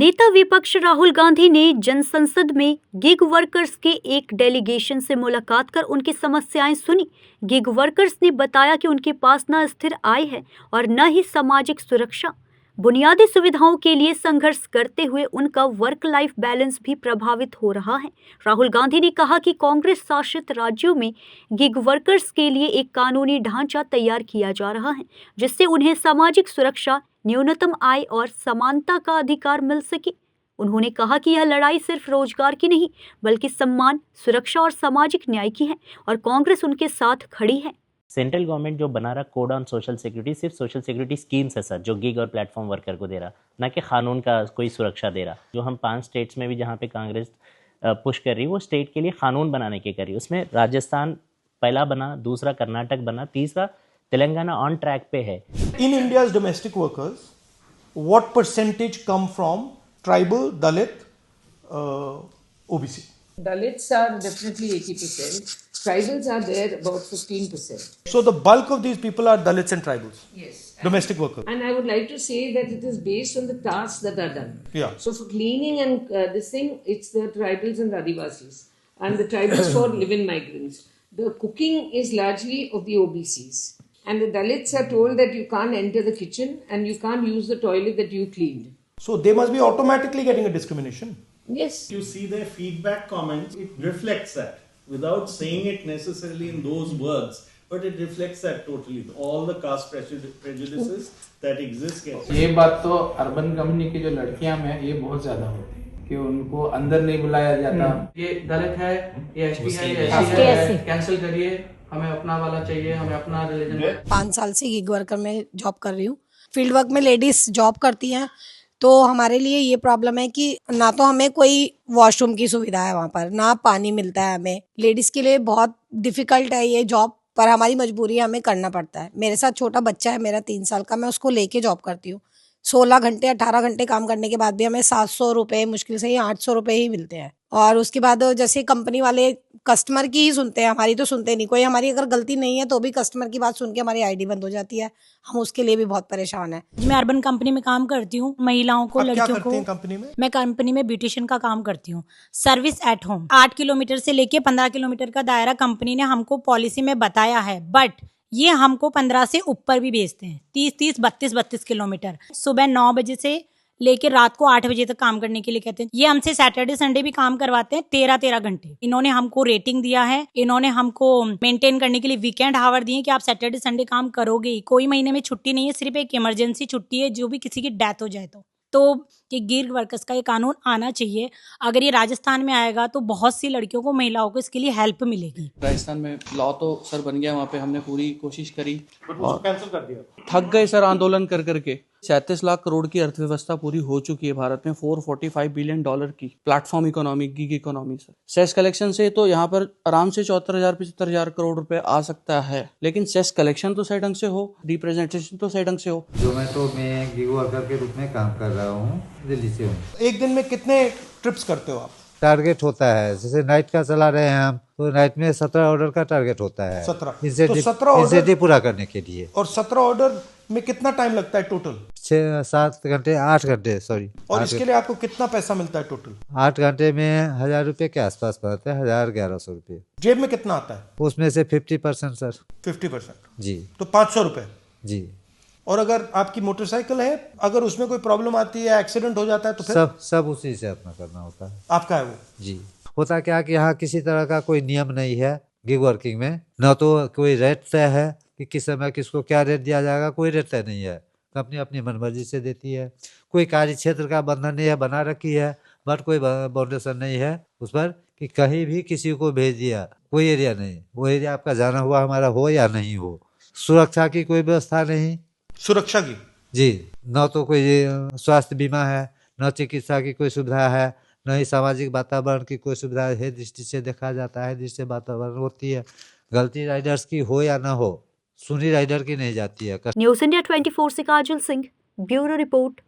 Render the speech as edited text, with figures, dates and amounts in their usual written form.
नेता विपक्ष राहुल गांधी ने जनसंसद में गिग वर्कर्स के एक डेलीगेशन से मुलाकात कर उनकी समस्याएं सुनी। गिग वर्कर्स ने बताया कि उनके पास न स्थिर आय है और न ही सामाजिक सुरक्षा। बुनियादी सुविधाओं के लिए संघर्ष करते हुए उनका वर्क लाइफ बैलेंस भी प्रभावित हो रहा है। राहुल गांधी ने कहा कि कांग्रेस शासित राज्यों में गिग वर्कर्स के लिए एक कानूनी ढांचा तैयार किया जा रहा है, जिससे उन्हें सामाजिक सुरक्षा, न्यूनतम आय और समानता का अधिकार मिल सके। उन्होंने कहा कि यह लड़ाई सिर्फ रोजगार की नहीं, बल्कि सम्मान, सुरक्षा और सामाजिक न्याय की है और कांग्रेस उनके साथ खड़ी है। सेंट्रल गवर्नमेंट जो बना रहा कोड ऑन सोशल सिक्योरिटी, सिर्फ सोशल सिक्योरिटी स्कीम्स है सर, जो गिग और प्लेटफॉर्म वर्कर को दे रहा, ना कि कानून का कोई सुरक्षा दे रहा। जो हम 5 स्टेट्स में भी जहाँ पे कांग्रेस पुश कर रही है, वो स्टेट के लिए कानून बनाने की कर रही है। उसमें राजस्थान पहला बना, दूसरा कर्नाटक बना, तीसरा तेलंगाना ऑन ट्रैक पे है। In India's domestic workers, what percentage come from tribal, Dalit, OBC? Dalits are definitely 80%. Tribals are there about 15%. So the bulk of these people are Dalits and tribals. Yes. Domestic workers. And I would like to say that it is based on the tasks that are done. Yeah. So for cleaning and this thing, it's the tribals and the Adivasis. And the tribals for live-in migrants. The cooking is largely of the OBCs. And the Dalits are told that you can't enter the kitchen and you can't use the toilet that you cleaned. So they must be automatically getting a discrimination. Yes. You see their feedback comments, it reflects that without saying it necessarily in those words, but it reflects that totally. All the caste prejudices that exist. ये बात तो urban community की जो लड़कियां में ये बहुत ज्यादा होती है कि उनको अंदर नहीं बुलाया जाता। ये दलित है, ये एसटी है, ये एससी है, कैंसिल करिए, हमें अपना वाला चाहिए, हमें अपना रिलीजन। 5 साल से गिग वर्कर में जॉब कर रही हूँ। फील्ड वर्क में लेडीज जॉब करती हैं, तो हमारे लिए ये प्रॉब्लम है कि ना तो हमें कोई वॉशरूम की सुविधा है वहाँ पर, ना पानी मिलता है हमें। लेडीज के लिए बहुत डिफिकल्ट है ये जॉब, पर हमारी मजबूरी है, हमें करना पड़ता है। मेरे साथ छोटा बच्चा है मेरा 3 साल का, मैं उसको लेके जॉब करती हूँ। 16 घंटे 18 घंटे काम करने के बाद भी हमें 700 रुपये, मुश्किल से ही 800 रुपये ही मिलते हैं। और उसके बाद जैसे कंपनी वाले कस्टमर की ही सुनते हैं, हमारी तो सुनते नहीं। कोई हमारी अगर गलती नहीं है तो भी कस्टमर की बात सुन के हमारी आईडी बंद हो जाती है। हम उसके लिए भी बहुत परेशान हैं। मैं अर्बन कंपनी में काम करती हूँ, महिलाओं को, लड़कियों क्या को। करती हैं कंपनी में? मैं कंपनी में ब्यूटिशियन का काम करती हूँ। सर्विस एट होम 8 किलोमीटर से लेके 15 किलोमीटर का दायरा कंपनी ने हमको पॉलिसी में बताया है, बट ये हमको 15 से ऊपर भी भेजते हैं। 30-30, 32-32 किलोमीटर सुबह 9 बजे से लेके रात को 8 बजे तक काम करने के लिए कहते हैं। ये हमसे सैटरडे संडे भी काम करवाते हैं 13-13 घंटे। इन्होंने हमको रेटिंग दिया है, इन्होंने हमको मेंटेन करने के लिए वीकेंड आवर दिए कि आप सैटरडे संडे काम करोगे ही। कोई महीने में छुट्टी नहीं है, सिर्फ एक इमरजेंसी छुट्टी है, जो भी किसी की डेथ हो जाए तो ये गिग वर्कर्स का ये कानून आना चाहिए। अगर ये राजस्थान में आएगा तो बहुत सी लड़कियों को, महिलाओं को इसके लिए हेल्प मिलेगी। राजस्थान में लॉ तो सर बन गया, वहाँ पे हमने पूरी कोशिश करी और कैंसिल कर दिया। थक गए सर आंदोलन कर करके। 37 लाख करोड़ की अर्थव्यवस्था पूरी हो चुकी है भारत में, $445 बिलियन की platform economy, gig economy sir. Cess collection से तो यहाँ पर आराम से 74,000-75,000 करोड़ रुपए आ सकता है, लेकिन सेस कलेक्शन तो सही ढंग से हो, रिप्रेजेंटेशन तो सही ढंग से हो। जोमेटो में गिग वर्कर के रूप में काम कर रहा हूँ, दिल्ली से हूँ। एक दिन में कितने ट्रिप्स करते हो आप? टारगेट होता है, जैसे नाइट का चला रहे हैं हम, तो नाइट में 17 ऑर्डर का टारगेट होता है। 17 इंसेंटिव पूरा करने के लिए। और 17 ऑर्डर में कितना टाइम लगता है टोटल? 6-7 घंटे, 8 घंटे सॉरी। और इसके लिए आपको कितना पैसा मिलता है टोटल? 8 घंटे में 1,000 रुपये के आसपास पड़ता है, 1,000-1,100 रुपये। जेब में कितना आता है? उसमें से 50% सर। 50% जी। तो 500 रुपये जी। और अगर आपकी मोटरसाइकिल है, अगर उसमें कोई प्रॉब्लम आती है, एक्सीडेंट हो जाता है, तो फिर सब उसी से अपना करना होता है। आपका है वो? जी। होता क्या कि यहाँ किसी तरह का कोई नियम नहीं है गिग वर्किंग में, न तो कोई रेट तय है कि किस समय किसको क्या रेट दिया जाएगा, कोई रेट तय नहीं है। कंपनी अपनी मनमर्जी से देती है। कोई कार्य क्षेत्र का बंधन नहीं है, बना रखी है, बट कोई बाउंडेशन नहीं है उस पर कि कहीं भी किसी को भेज दिया, कोई एरिया नहीं। वो एरिया आपका जाना हुआ हमारा हो या नहीं हो। सुरक्षा की कोई व्यवस्था नहीं। सुरक्षा की? जी। न तो कोई स्वास्थ्य बीमा है, न चिकित्सा की कोई सुविधा है, न ही सामाजिक वातावरण की कोई सुविधा है। दृष्टि से देखा जाता है, दृष्टि से वातावरण होती है। गलती राइडर्स की हो या ना हो, सुनी राइडर की नहीं जाती है। न्यूज़ इंडिया 24 से काजल सिंह, ब्यूरो रिपोर्ट।